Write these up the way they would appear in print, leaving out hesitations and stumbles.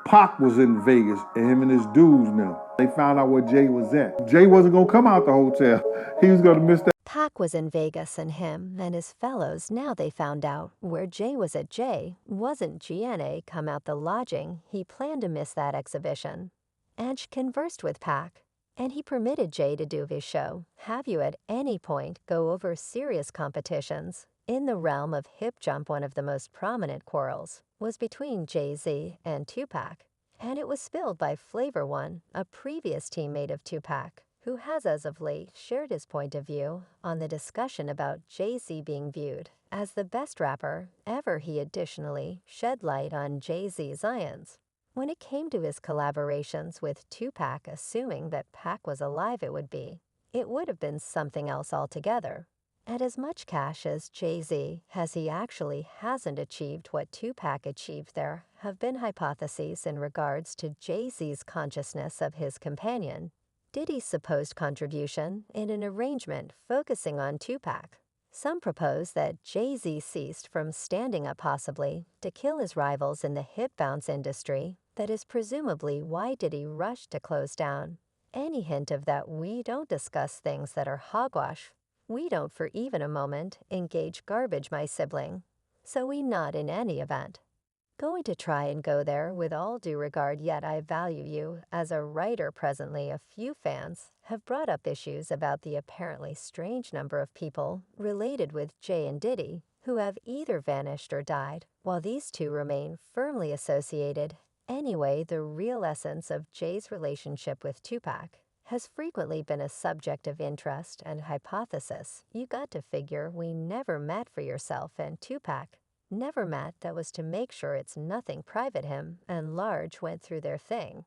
Pac was in Vegas, and him and his dudes now. They found out where Jay was at. Jay wasn't gonna come out the hotel. He was gonna miss that. Pac was in Vegas, and him and his fellows, now they found out where Jay was at. Jay wasn't GNA come out the lodging. He planned to miss that exhibition. Edge conversed with Pac, and he permitted Jay to do his show. Have you at any point go over serious competitions? In the realm of hip jump, one of the most prominent quarrels was between Jay-Z and Tupac, and it was spilled by Flavor One, a previous teammate of Tupac, who has as of late shared his point of view on the discussion about Jay-Z being viewed as the best rapper ever. He additionally shed light on Jay-Z's ions when it came to his collaborations with Tupac, assuming that Pac was alive. It would have been something else altogether. At as much cash as Jay-Z has, he actually hasn't achieved what Tupac achieved. There have been hypotheses in regards to Jay-Z's consciousness of his companion Diddy's supposed contribution in an arrangement focusing on Tupac. Some propose that Jay-Z ceased from standing up possibly to kill his rivals in the hip bounce industry. That is presumably why Diddy rushed to close down any hint of that. We don't discuss things that are hogwash. We don't for even a moment engage garbage, my sibling. So we not in any event going to try and go there with all due regard, yet I value you as a writer. Presently, a few fans have brought up issues about the apparently strange number of people related with Jay and Diddy who have either vanished or died, while these two remain firmly associated. Anyway, the real essence of Jay's relationship with Tupac has frequently been a subject of interest and hypothesis. You got to figure we never met. For yourself and Tupac never met. That was to make sure it's nothing private. Him and Large went through their thing.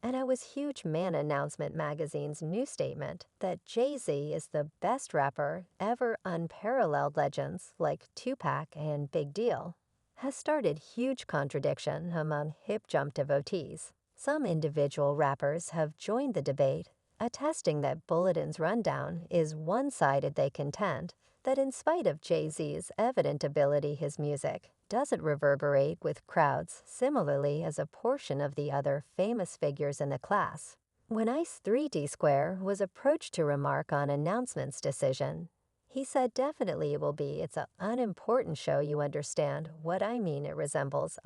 And I was huge. Man Announcement Magazine's new statement that Jay-Z is the best rapper ever, unparalleled legends like Tupac and Big Deal, has started huge contradiction among hip jump devotees. Some individual rappers have joined the debate, attesting that Bulletin's rundown is one-sided. They contend that in spite of Jay-Z's evident ability, his music doesn't reverberate with crowds similarly as a portion of the other famous figures in the class. When Ice 3D Square was approached to remark on Announcement's decision, he said, definitely it will be. It's an unimportant show. You understand what I mean? It resembles,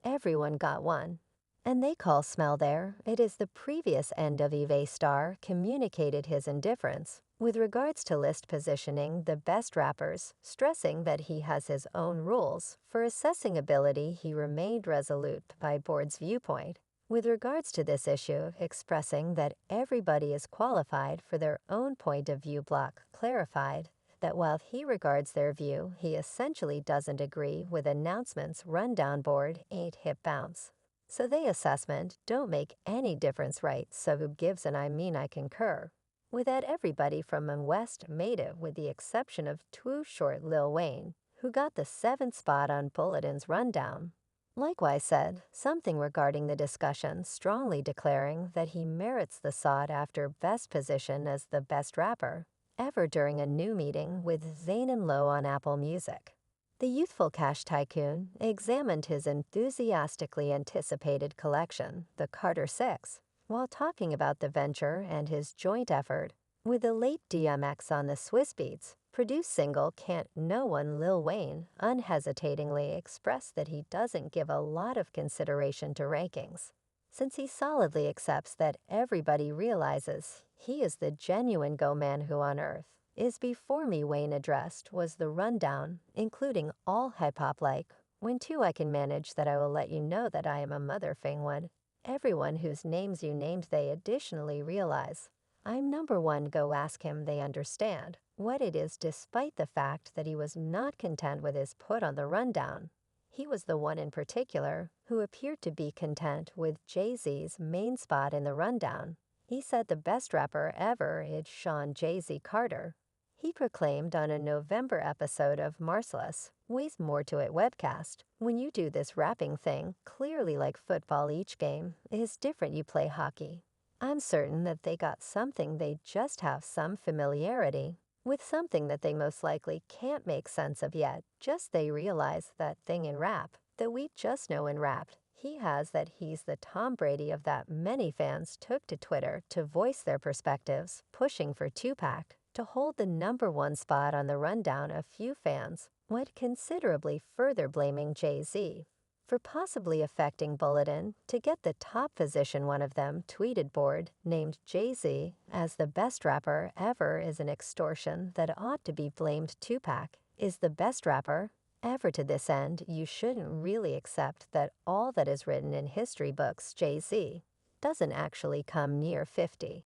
everyone got one. And they call smell there. It is the previous NWA star communicated his indifference with regards to list positioning the best rappers, stressing that he has his own rules for assessing ability. He remained resolute by board's viewpoint with regards to this issue, expressing that everybody is qualified for their own point of view. Block clarified that while he regards their view, he essentially doesn't agree with Announcement's rundown. Board ain't hip bounce, so they assessment don't make any difference, right? So who gives? And I mean, I concur with that. Everybody from West made it, with the exception of Too Short Lil Wayne, who got the 7th spot on Bulletin's rundown. Likewise said something regarding the discussion, strongly declaring that he merits the sought-after best position as the best rapper ever during a new meeting with Zayn and Lowe on Apple Music. The youthful cash tycoon examined his enthusiastically anticipated collection, the Carter 6, while talking about the venture and his joint effort with the late DMX on the Swiss Beats produced single Can't No One. Lil Wayne unhesitatingly expressed that he doesn't give a lot of consideration to rankings, since he solidly accepts that everybody realizes he is the genuine go-man. Who on earth is before me? Wayne addressed was the rundown, including all hip-hop like, when two I can manage that I will let you know that I am a motherfing one. Everyone whose names you named, they additionally realize I'm number one. Go ask him. They understand what it is, despite the fact that he was not content with his put on the rundown. He was the one in particular who appeared to be content with Jay-Z's main spot in the rundown. He said the best rapper ever is Sean Jay-Z Carter. He proclaimed on a November episode of Marcelus Ways More to It webcast, when you do this rapping thing, clearly like football, each game is different. You play hockey. I'm certain that they got something. They just have some familiarity with something that they most likely can't make sense of yet. Just they realize that thing in rap that we just know in rap. he has that he's the Tom Brady of that many fans took to Twitter to voice their perspectives, pushing for Tupac to hold the #1 spot on the rundown. A few fans went considerably further, blaming Jay-Z for possibly affecting Bulletin to get the top position. One of them tweeted board named Jay-Z as the best rapper ever is an extortion that ought to be blamed. Tupac is the best rapper ever. To this end, you shouldn't really accept that all that is written in history books. Jay-Z doesn't actually come near 50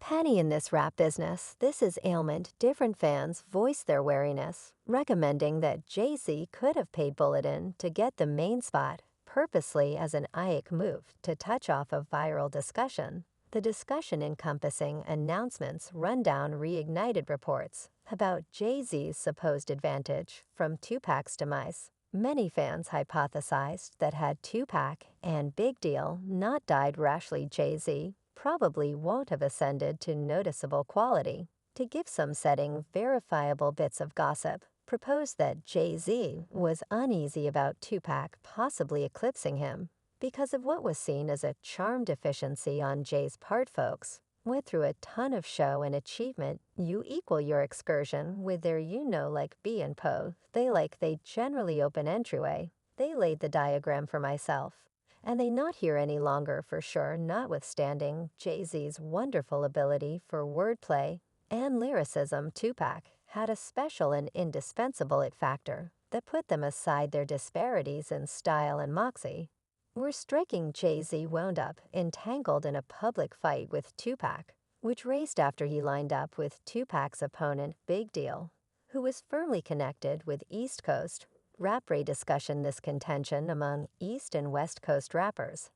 penny in this rap business. This is ailment. Different fans voiced their wariness, recommending that Jay-Z could have paid Bulletin to get the main spot purposely as an Ike move to touch off a viral discussion. The discussion encompassing announcements rundown reignited reports about Jay-Z's supposed advantage from Tupac's demise. Many fans hypothesized that had Tupac and Big Deal not died rashly, Jay-Z probably won't have ascended to noticeable quality. To give some setting, verifiable bits of gossip proposed that Jay-Z was uneasy about Tupac possibly eclipsing him because of what was seen as a charm deficiency on Jay's part. Folks went through a ton of show and achievement. You equal your excursion with their like B and Poe. They generally open entryway. They laid the diagram for myself. And they not here any longer for sure, notwithstanding Jay-Z's wonderful ability for wordplay and lyricism. Tupac had a special and indispensable it factor that put them aside their disparities in style and moxie. Were striking. Jay-Z wound up entangled in a public fight with Tupac, which raced after he lined up with Tupac's opponent, Big Deal, who was firmly connected with East Coast rap. Discussion. This contention among East and West Coast rappers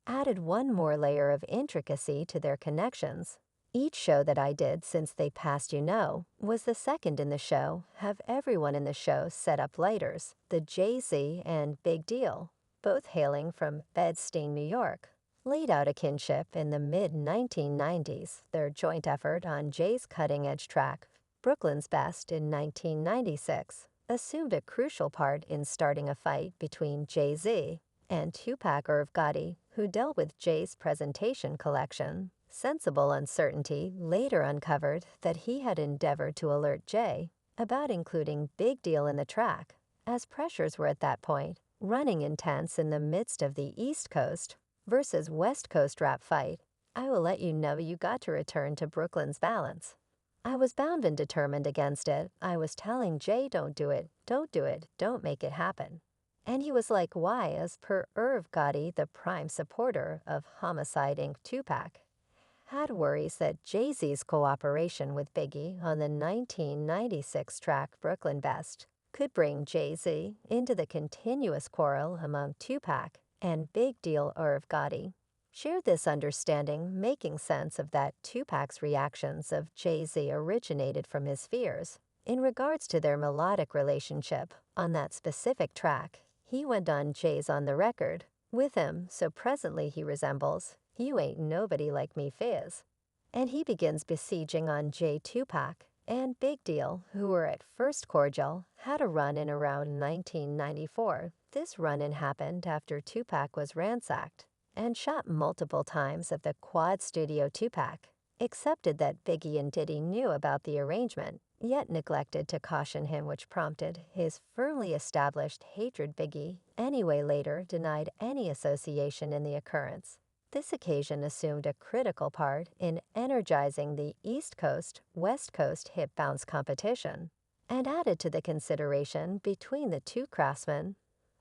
added one more layer of intricacy to their connections. Each show that I did since they passed was the second in the show. Have everyone in the show set up lighters. The Jay-Z and Big Deal, both hailing from Bed-Stuy, New York, laid out a kinship in the mid-1990s. Their joint effort on Jay's cutting-edge track, Brooklyn's Best, in 1996, assumed a crucial part in starting a fight between Jay-Z and Tupac. Irv Gotti, who dealt with Jay's presentation collection, Sensible Uncertainty, later uncovered that he had endeavored to alert Jay about including Big Deal in the track, as pressures were at that point running intense in the midst of the East Coast versus West Coast rap fight. I will let you know you got to return to Brooklyn's balance. I was bound and determined against it. I was telling Jay, don't do it, don't make it happen. And he was like, why? As per Irv Gotti, the prime supporter of Homicide Inc., Tupac had worries that Jay-Z's cooperation with Biggie on the 1996 track Brooklyn Best could bring Jay-Z into the continuous quarrel among Tupac and Big Deal. Irv Gotti shared this understanding, making sense of that. Tupac's reactions of Jay-Z originated from his fears in regards to their melodic relationship on that specific track. He went on Jay's on the record with him, so presently he resembles "You Ain't Nobody Like Me" Fizz. And he begins besieging on Jay. Tupac and Big Deal, who were at first cordial, had a run-in around 1994. This run-in happened after Tupac was ransacked and shot multiple times at the Quad Studio. Tupac accepted that Biggie and Diddy knew about the arrangement, yet neglected to caution him, which prompted his firmly established hatred. Biggie, anyway, later denied any association in the occurrence. This occasion assumed a critical part in energizing the East Coast-West Coast hip bounce competition and added to the consideration between the two craftsmen.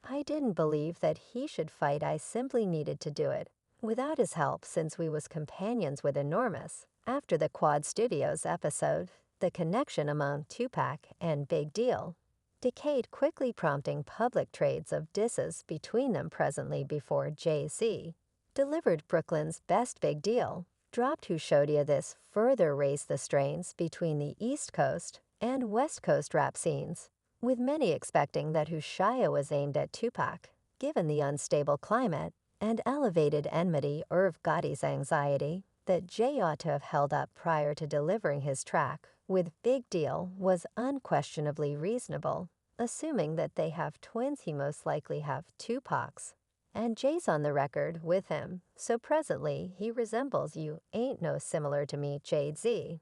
I didn't believe that he should fight. I simply needed to do it without his help, since we was companions with Enormous. After the Quad Studios episode, the connection among Tupac and Big Deal decayed, quickly prompting public trades of disses between them. Presently, before Jay-Z delivered Brooklyn's Best, Big Deal dropped Who Showed Ya. This further raised the strains between the East Coast and West Coast rap scenes, with many expecting that Who Shia was aimed at Tupac, given the unstable climate and elevated enmity. Irv Gotti's anxiety that Jay ought to have held up prior to delivering his track with Big Deal was unquestionably reasonable. Assuming that they have twins, he most likely have Tupac's and Jay's on the record with him, so presently he resembles you ain't no similar to me, Jay-Z.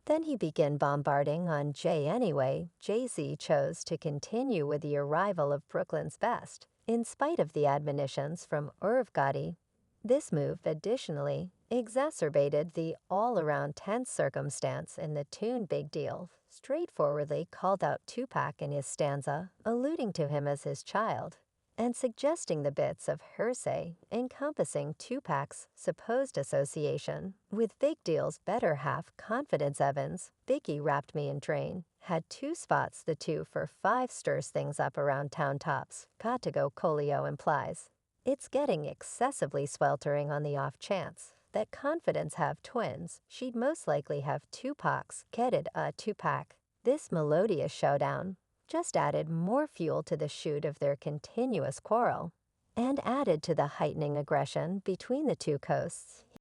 Then he began bombarding on Jay anyway. Jay-Z chose to continue with the arrival of Brooklyn's best, in spite of the admonitions from Irv Gotti. This move, additionally, exacerbated the all-around tense circumstance in the tune Big Deal, straightforwardly called out Tupac in his stanza, alluding to him as his child, and suggesting the bits of hearsay encompassing Tupac's supposed association with Big Deal's better half, Confidence Evans. Biggie wrapped me in train, had two spots the two for five stirs things up around town tops, got to go Coolio implies. It's getting excessively sweltering on the off chance that Confidence have twins. She'd most likely have Tupacs, headed a Tupac. This melodious showdown just added more fuel to the shoot of their continuous quarrel, and added to the heightening aggression between the two coasts.